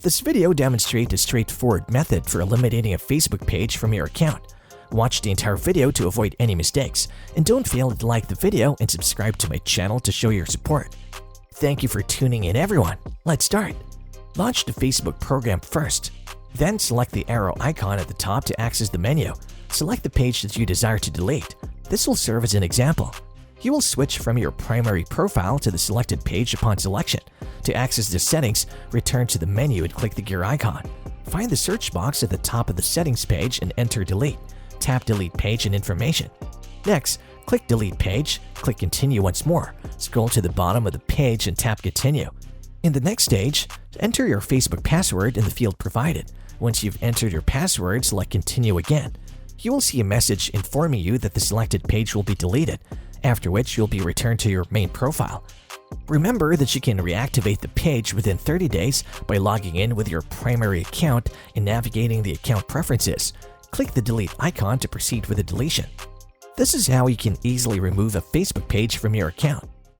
This video demonstrates a straightforward method for eliminating a Facebook page from your account. Watch the entire video to avoid any mistakes, and don't fail to like the video and subscribe to my channel to show your support. Thank you for tuning in, everyone. Let's start. Launch the Facebook program first. Then select the arrow icon at the top to access the menu. Select the page that you desire to delete. This will serve as an example. You will switch from your primary profile to the selected page upon selection. To access the settings, return to the menu and click the gear icon. Find the search box at the top of the settings page and enter delete. Tap delete page and information. Next, click delete page, click continue once more. Scroll to the bottom of the page and tap continue. In the next stage, enter your Facebook password in the field provided. Once you've entered your password, select continue again. You will see a message informing you that the selected page will be deleted, after which you'll be returned to your main profile. Remember that you can reactivate the page within 30 days by logging in with your primary account and navigating the account preferences. Click the delete icon to proceed with the deletion. This is how you can easily remove a Facebook page from your account.